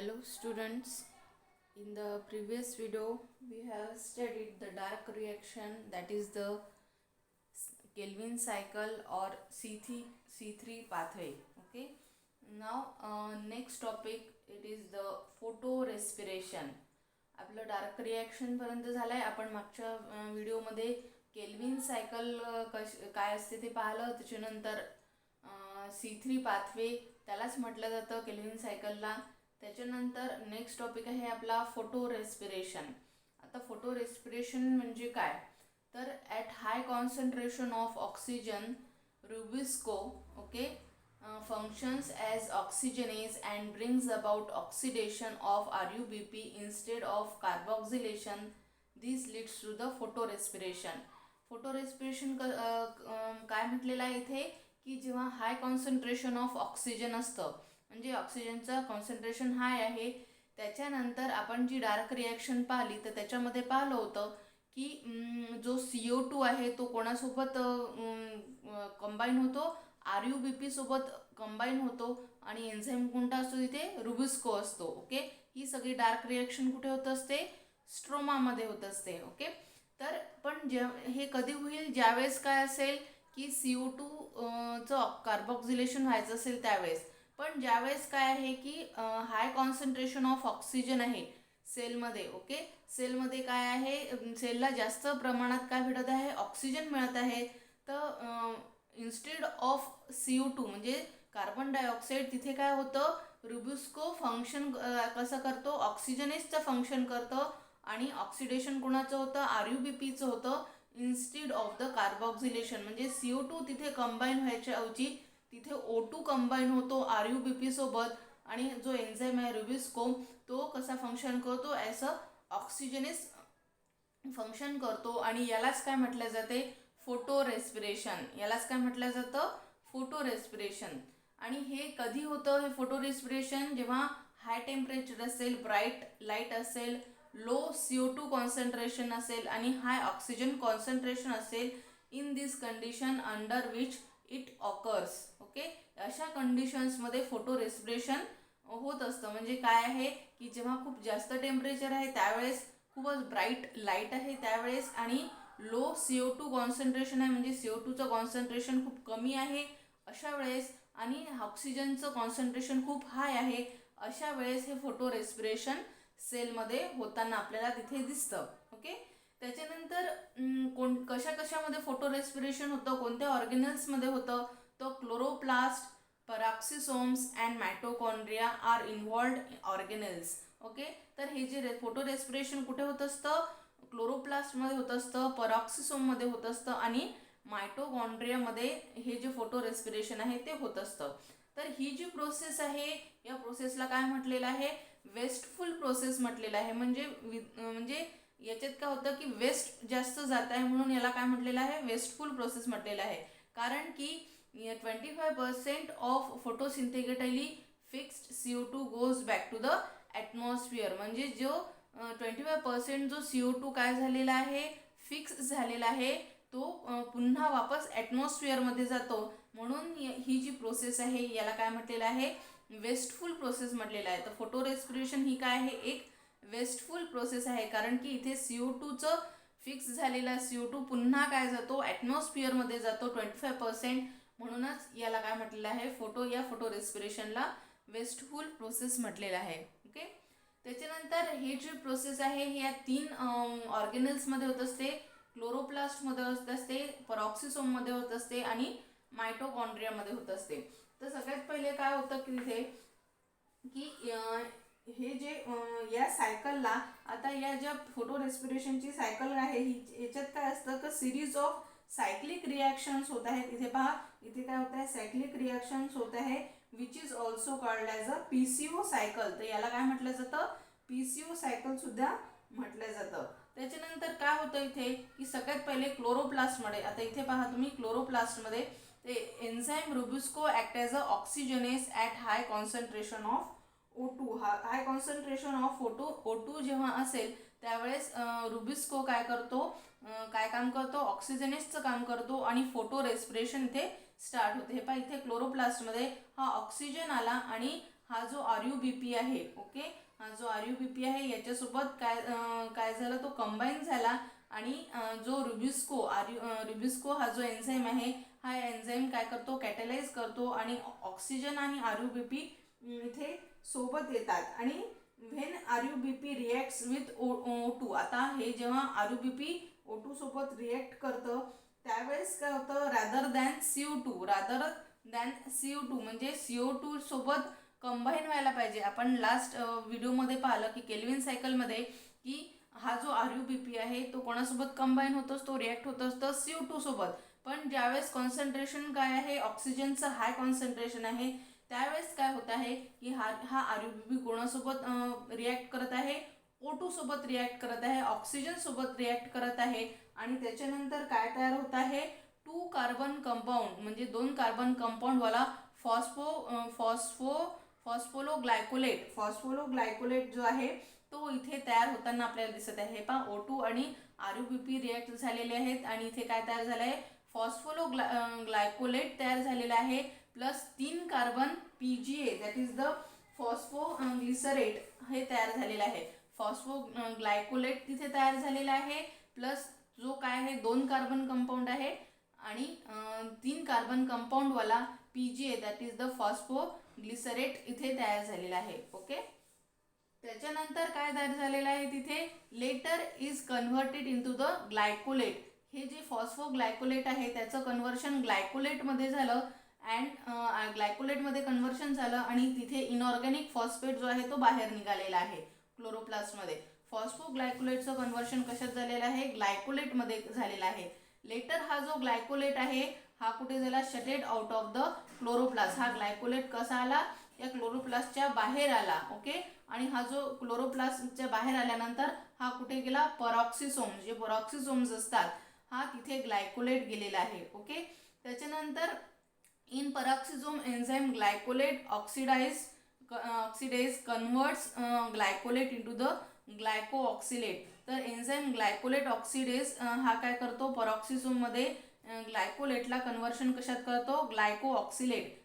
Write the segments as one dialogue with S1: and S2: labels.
S1: Hello students, in the previous video we have studied the dark reaction, that is the Kelvin cycle or C3 pathway. Okay, now next topic it is the photorespiration. आपलं dark reaction पर्यंत झालं आहे. आपण मागच्या व्हिडिओमध्ये kelvin cycle काय असते ते पाहिलं. त्याच्यानंतर C3 पाथवे त्यालाच म्हटलं जातं केल्विन सायकलला. त्याच्यानंतर नेक्स्ट टॉपिक आहे आपला फोटो रेस्पिरेशन. आता फोटो रेस्पिरेशन म्हणजे काय, तर at high concentration of oxygen Rubisco okay functions as oxygenase and brings about oxidation of RuBP instead of carboxylation. This leads to the photorespiration. फोटोरेस्पिरेशन काय म्हटलेलं आहे इथे की जेव्हा हाय कॉन्सन्ट्रेशन ऑफ ऑक्सिजन असतं, म्हणजे ऑक्सिजनचं कॉन्सन्ट्रेशन हाय आहे, त्याच्यानंतर आपण जी डार्क रिॲक्शन पाहिली तर त्याच्यामध्ये पाहिलं होतं की जो CO2 आहे तो कोणासोबत कंबाईन होतो, RuBP सोबत कंबाईन होतो आणि एन्झाईम कोणता असतो तिथे, रुबिस्को असतो. ओके, ही सगळी डार्क रिॲक्शन कुठे होत असते, स्ट्रोमामध्ये होत असते. ओके, तर पण हे कधी होईल, ज्यावेळेस काय असेल की CO2 चं कार्बोक्सिलेशन व्हायचं असेल त्यावेळेस. पण ज्यावेळेस काय आहे की हाय कॉन्सन्ट्रेशन ऑफ ऑक्सिजन आहे सेलमध्ये. ओके, सेलमध्ये काय आहे, सेलला जास्त प्रमाणात काय भेटत आहे, ऑक्सिजन मिळत आहे. तर इन्स्टेड ऑफ CO2 म्हणजे कार्बन डायऑक्साईड तिथे काय होतं, रुबिस्को फंक्शन कसं करतो, ऑक्सिजनेसचं फंक्शन करतं आणि ऑक्सिडेशन कोणाचं होतं, RuBPचं होतं इन्स्टेड ऑफ द कार्बोक्सिलेशन. म्हणजे CO2 तिथे कंबाईन व्हायच्या ऐवजी तिथे O2 कंबाईन होतो RuBP सोबत आणि जो एन्झाईम आहे रुबिस्को तो कसा फंक्शन करतो, ॲज अ ऑक्सिजनेस फंक्शन करतो आणि यालाच काय म्हटलं जाते, फोटो रेस्पिरेशन. यालाच काय म्हटलं जातं, फोटो रेस्पिरेशन. आणि हे कधी होतं, हे फोटो रेस्पिरेशन जेव्हा हाय टेम्परेचर असेल, ब्राईट लाईट असेल, लो CO2 कॉन्सन्ट्रेशन असेल आणि हाय ऑक्सिजन कॉन्सन्ट्रेशन असेल. In this condition under which it occurs. Okay, अशा कंडिशन्समध्ये फोटो रेस्पिरेशन होत असतं. म्हणजे काय आहे की जेव्हा खूप जास्त टेम्परेचर आहे त्यावेळेस, खूपच ब्राईट लाईट आहे त्यावेळेस आणि लो CO2 कॉन्सन्ट्रेशन आहे, म्हणजे CO2चं कॉन्सन्ट्रेशन खूप कमी आहे अशा वेळेस आणि ऑक्सिजनचं कॉन्सन्ट्रेशन खूप हाय आहे, अशा वेळेस हे फोटो रेस्पिरेशन सेलमध्ये होताना आपल्याला तिथे दिसतं. ओके, त्याच्यानंतर कशा कशामध्ये फोटो रेस्पिरेशन होतं, कोणत्या ऑर्गेनल्समध्ये होतं, तो chloroplast, peroxisomes and mitochondria are involved organelles. Okay, तर हे जे फोटो रेस्पिरेशन कुठे होत असतं, क्लोरोप्लास्टमध्ये होत असतं, पराक्सिसोममध्ये होत असतं आणि मायटोकॉन्ड्रियामध्ये हे जे फोटो रेस्पिरेशन आहे ते होत असतं. तर ही जी प्रोसेस आहे या प्रोसेसला काय म्हटलेलं आहे, वेस्टफुल प्रोसेस म्हटलेलं आहे. म्हणजे याच्यात काय होतं की वेस्ट जास्त जात आहे म्हणून याला काय म्हटलेलं आहे, वेस्टफुल प्रोसेस म्हटलेलं आहे. कारण की 25% of photosynthetically fixed CO2 goes back to the atmosphere. म्हणजे जो 25% जो CO2 काय झालेला आहे, फिक्स झालेला आहे, तो पुन्हा वापस ॲटमॉस्फिअरमध्ये जातो. म्हणून ही जी प्रोसेस आहे याला काय म्हटलेलं आहे, वेस्टफुल प्रोसेस म्हटलेलं आहे. तर फोटो रेस्पिरेशन ही काय आहे, एक वेस्टफुल प्रोसेस आहे. कारण की इथे CO2चं फिक्स झालेला CO2 पुन्हा काय जातो, ॲटमॉस्फिअरमध्ये जातो 25%. म्हणूनच याला काय म्हटलेलं आहे, फोटो रेस्पिरेशनला वेस्टफुल प्रोसेस म्हटलेलं आहे. ओके, त्याच्यानंतर हे जी प्रोसेस आहे हे या 3 ऑर्गेनल्समध्ये होत असते. क्लोरोप्लास्टमध्ये होत असते, पराक्सिसोममध्ये होत असते आणि मायटोकॉन्ड्रियामध्ये होत असते. तर सगळ्यात पहिले काय होतं की तिथे की हे जे या सायकलला, आता या ज्या फोटो रेस्पिरेशनची सायकल आहे ही याच्यात काय असतं की सिरीज ऑफ सायक्लिक रिॲक्शन्स होत आहेत. इथे पहा, इथे काय होत आहे, सायक्लिक रिॲक्शन्स होत आहे which is also called as a PCO cycle. तर याला काय म्हटलं जातं, PCO सायकल सुद्धा म्हटलं जातं. त्याच्यानंतर काय होतं इथे की सगळ्यात पहिले क्लोरोप्लास्टमध्ये, आता इथे पहा तुम्ही, क्लोरोप्लास्टमध्ये ते enzyme rubisco act as a oxygenase at high concentration of O2. High concentration of O2 जेव्हा असेल त्यावेळेस रुबिस्को काय करतो, काय काम करतो, ऑक्सिजनेसचं काम करतो आणि फोटो रेस्पिरेशन इथे स्टार्ट होते. हे पहा, इथे क्लोरोप्लास्टमध्ये हा ऑक्सिजन आला आणि हा जो RuBP आहे, ओके, हा जो RuBP आहे याच्यासोबत काय झालं, तो कंबाईन झाला आणि जो रुबिस्को हा जो एन्झाईम आहे, हा एन्झाईम काय करतो, कॅटलाइज करतो आणि ऑक्सिजन आणि RuBP इथे सोबत येतात आणि when RuBP reacts with O2. आता हे जेव्हा RuBP O2 सोबत रिॲक्ट करतं त्यावेळेस काय होतं, रादर दॅन CO2 म्हणजे CO2 सोबत कंबाईन व्हायला पाहिजे. आपण लास्ट व्हिडिओमध्ये पाहिलं की केल्विन सायकलमध्ये की हा जो RuBP आहे तो कोणासोबत कंबाईन होतो, तो रिॲक्ट होत असतो CO2 सोबत. पण ज्यावेळेस कॉन्सन्ट्रेशन काय आहे, ऑक्सिजनचं हाय कॉन्सन्ट्रेशन आहे, त्यावेळेस काय होत आहे की हा RuBP कोणासोबत रिॲक्ट करत आहे, O2 सोबत रिॲक्ट करत आहे, ऑक्सिजन सोबत रिॲक्ट करत आहे आणि त्याच्यानंतर काय तयार होत आहे, 2 कार्बन कंपाऊंड म्हणजे 2 कार्बन कंपाऊंडवाला फॉस्फोलोग्लायकोलेट जो आहे तो इथे तयार होताना आपल्याला दिसत आहे. हे पहा, O2 आणि RuBP रिॲक्ट झालेले आहेत आणि इथे काय तयार झालं आहे, फॉस्फोलोग्लायकोलेट तयार झालेला आहे plus 3 carbon PGA that is the phosphoglycerate हे तयार झालेलं आहे. फॉस्फोग्लायकोलेट तिथे तयार झालेला आहे प्लस जो काय आहे 2 कार्बन कंपाऊंड आहे आणि 3 कार्बन कंपाऊंडवाला PGA that is the phosphoglycerate इथे तयार झालेला आहे. ओके, त्याच्यानंतर काय तयार झालेलं आहे तिथे, latter is converted into the glycolate. हे जे फॉस्फोग्लायकोलेट आहे त्याचं कन्व्हर्शन ग्लायकोलेटमध्ये झालं अँड ग्लायकोलेटमध्ये कन्व्हर्शन झालं आणि तिथे इनऑर्गॅनिक फॉस्फेट जो आहे तो बाहेर निघालेला आहे क्लोरोप्लास्टमध्ये. फॉस्फोग्लायकोलेटचं कन्व्हर्शन कशात झालेलं आहे, ग्लायकोलेटमध्ये झालेलं आहे. लेटर हा जो ग्लायकोलेट आहे हा कुठे झाला, शटेड आउट ऑफ द क्लोरोप्लास्ट. हा ग्लायकोलेट कसा आला, या क्लोरोप्लास्टच्या बाहेर आला. ओके, आणि हा जो क्लोरोप्लास्टच्या बाहेर आल्यानंतर हा कुठे गेला, परॉक्सिसोम्स, जे परॉक्सिसोम्स असतात हा तिथे ग्लायकोलेट गेलेला आहे. ओके, त्याच्यानंतर in peroxisome enzyme glycolate oxidase converts glycolate into the glyoxylate. तर एन्झाईम ग्लायकोलेट ऑक्सिडेज हा काय करतो, परॉक्सिसोममध्ये ग्लायकोलेटला कन्व्हर्शन कशात करतो, ग्लायकोऑक्सिलेट.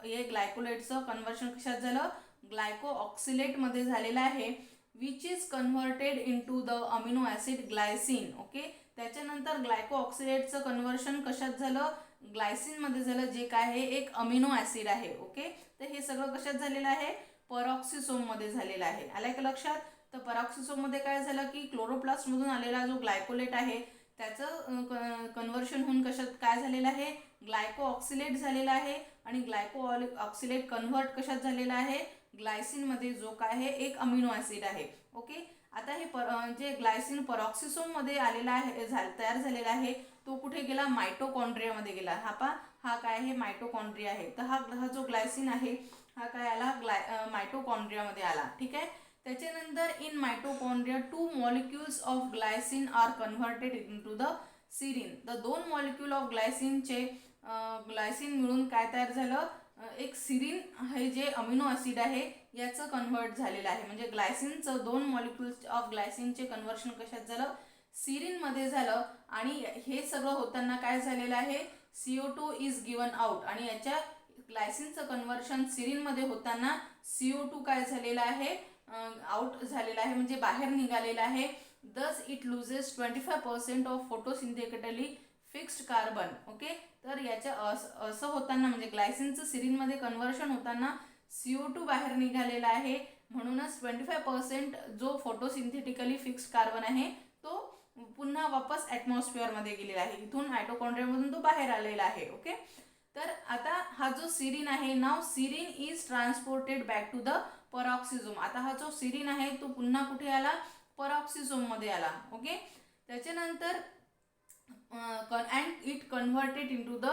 S1: हे ग्लायकोलेटचं कन्व्हर्शन कशात झालं, ग्लायकोऑक्सिलेटमध्ये झालेलं आहे which is converted into the amino acid glycine. Okay, त्याच्यानंतर ग्लायकोऑक्सिलेटचं कन्व्हर्शन कशात झालं, ग्लायसिनमध्ये झालं, जे काय आहे एक अमिनो ॲसिड आहे. ओके, तर हे सगळं कशात झालेलं आहे, परॉक्सिसोममध्ये झालेलं आहे. आलं का लक्षात. तर परॉक्सिसोममध्ये काय झालं की क्लोरोप्लास्टमधून आलेला जो ग्लायकोलेट आहे त्याचं कन्व्हर्शन होऊन कशात काय झालेलं आहे, ग्लायकोऑक्सिलेट झालेला आहे आणि ग्लायकोऑक्सिलेट कन्व्हर्ट कशात झालेला आहे, ग्लायसिनमध्ये, जो काय आहे एक अमिनो ॲसिड आहे. ओके, आता हे जे ग्लायसिन परॉक्सिसोममध्ये आलेला आहे तयार झालेला आहे तो कुठे गेला, मायटोकॉन्ड्रियामध्ये गेला. हा काय आहे, मायटोकॉन्ड्रिया आहे. तर हा जो ग्लायसिन आहे हा काय आला, मायटोकॉन्ड्रियामध्ये आला. ठीक आहे, त्याच्यानंतर in mitochondria 2 molecules of glycine are converted into the serine. The 2 molecule of glycine मिळून काय तयार झालं, एक सिरीन हे जे अमिनो ॲसिड आहे याचं कन्व्हर्ट झालेलं आहे. म्हणजे ग्लायसिनचं 2 मॉलिक्युल्स ऑफ ग्लायसिनचे कन्व्हर्शन कशात झालं, सिरीनमध्ये झालं आणि हे सगळं होताना काय झालेलं आहे, CO2 इज गिवन आउट आणि याच्या ग्लायसिनचं कन्व्हर्शन सिरीनमध्ये होताना CO2 काय झालेलं आहे, आउट झालेला आहे म्हणजे बाहेर निघालेला आहे. Thus it loses 25% of photosynthetically fixed carbon. Okay, तर याच्या असं होताना म्हणजे ग्लायसिनचं सिरीनमध्ये कन्व्हर्शन होताना CO2 बाहेर निघालेला आहे म्हणूनच 25% जो फोटोसिंथेटिकली फिक्स्ड कार्बन आहे तो पुन्हा वापस ॲटमॉस्फिअरमध्ये गेलेला आहे. इथून मायटोकॉन्ड्रियामधून तो बाहेर आलेला आहे. ओके, तर आता हा जो सिरीन आहे, now serine is transported back to the peroxisome. आता हा जो सिरीन आहे तो पुन्हा कुठे आला, परॉक्सिसोममध्ये आला. ओके, त्याच्यानंतर and it converted into the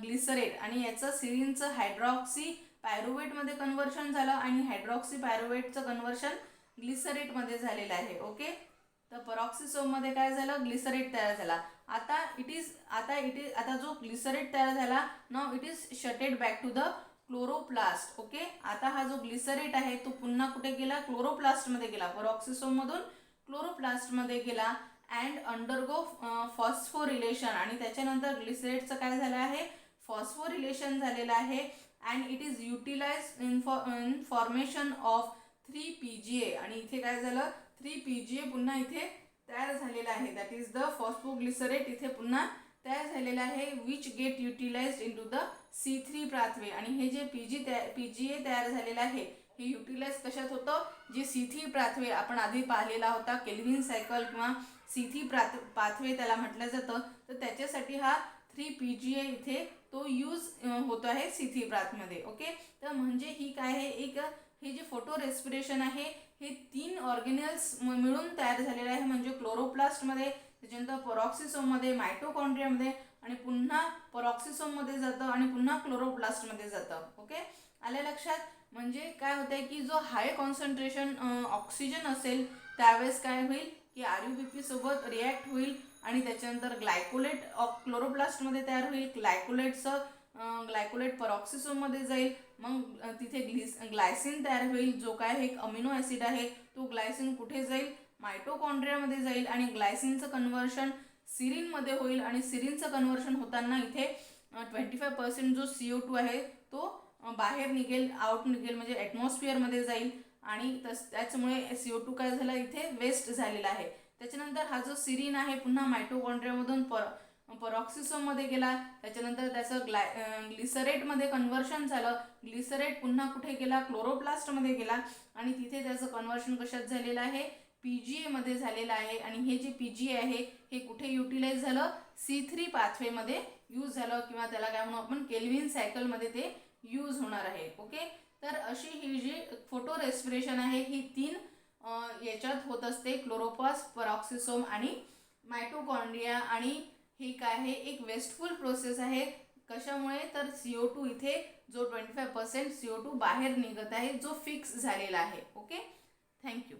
S1: glycerate आणि याचं सिरीनचं हायड्रॉक्सी पायरुवेटमध्ये कन्व्हर्शन झालं आणि हायड्रॉक्सी पायरुवेटचं कन्व्हर्शन ग्लिसरेटमध्ये झालेलं आहे. ओके, तर परॉक्सिसोममध्ये काय झालं, ग्लिसरेट तयार झाला. आता जो ग्लिसरेट तयार झाला, now it is shuttled back to the chloroplast. Okay, आता हा जो ग्लिसरेट आहे तो पुन्हा कुठे गेला, क्लोरोप्लास्टमध्ये गेला. परॉक्सिसोममधून क्लोरोप्लास्टमध्ये गेला अँड अंडरगो फॉस्फोरिलेशन आणि त्याच्यानंतर ग्लिसरेटचं काय झालं आहे, फॉस्फोरिलेशन झालेलं आहे and it is utilized in formation of 3 PGA. आणि इथे काय झालं, 3 PGA पुन्हा इथे तयार झालेला आहे. दॅट इज द फॉस्फोग्लिसरेट इथे पुन्हा तयार झालेला आहे, which get utilized into the C3 pathway. आणि हे जे PGA तयार झालेलं आहे हे युटिलाइज कशात होतं, जे C3 पाथवे आपण आधी पाहिलेला होता, केल्विन सायकल किंवा C3 पाथवे त्याला म्हटलं जातं. तर त्याच्यासाठी हा 3 PGA इथे तो यूज होतो आहे C3 पाथमध्ये. ओके, तर म्हणजे ही काय आहे, एक हे जे फोटो रेस्पिरेशन आहे हे 3 ऑर्गेनेल्स मिळून तयार झालेलं आहे. म्हणजे क्लोरोप्लास्टमध्ये, त्याच्यानंतर पॉरोक्सिसोममध्ये, मायटोकॉन्ड्रियामध्ये आणि पुन्हा पॉरोक्सिसोममध्ये जातं आणि पुन्हा क्लोरोप्लास्टमध्ये जातं. ओके, आलं लक्षात. म्हणजे काय होतं आहे की जो हाय कॉन्सन्ट्रेशन ऑक्सिजन असेल त्यावेळेस काय होईल की RUBP सोबत रिॲक्ट होईल आणि त्याच्यानंतर ग्लायकोलेट क्लोरोप्लास्टमध्ये तयार होईल. ग्लायकोलेट पॉरोक्सिसोममध्ये जाईल. मग तिथे ग्लायसिन तयार होईल, जो काय एक अमिनो ॲसिड आहे. तो ग्लायसिन कुठे जाईल, मायटोकॉन्ड्रियामध्ये जाईल आणि ग्लायसिनचं कन्व्हर्शन सिरीनमध्ये होईल. आणि सिरीनचं कन्व्हर्शन होताना इथे 25% जो CO2 आहे तो बाहेर निघेल, आउट निघेल, म्हणजे ॲटमॉस्फिअरमध्ये जाईल. आणि त्याच्यामुळे CO2 काय झाला, इथे वेस्ट झालेला आहे. त्याच्यानंतर हा जो सिरीन आहे पुन्हा मायटोकॉन्ड्रियामधून पॉरोक्सिसोममध्ये गेला. त्याच्यानंतर त्याचं ग्लिसरेटमध्ये कन्व्हर्शन झालं. ग्लिसरेट पुन्हा कुठे गेला, क्लोरोप्लास्टमध्ये गेला आणि तिथे त्याचं कन्व्हर्शन कशात झालेलं आहे, PGA मध्ये झालेलं आहे. आणि हे जे PGA आहे हे कुठे युटिलाइज झालं, C3 पाथवेमध्ये यूज झालं, किंवा त्याला काय म्हणू आपण, केल्विन सायकलमध्ये ते यूज होणार आहे. ओके, तर अशी ही जी फोटो रेस्पिरेशन आहे ही 3 याच्यात होत असते, क्लोरोप्लास्ट, पॉरोक्सिसोम आणि मायटोकॉन्ड्रिया. आणि ही काय आहे, एक वेस्टफुल प्रोसेस आहे. कशामुळे, तर CO2 इथे जो 25% CO2 बाहेर निघत आहे, जो फिक्स झालेला आहे. Okay, thank you.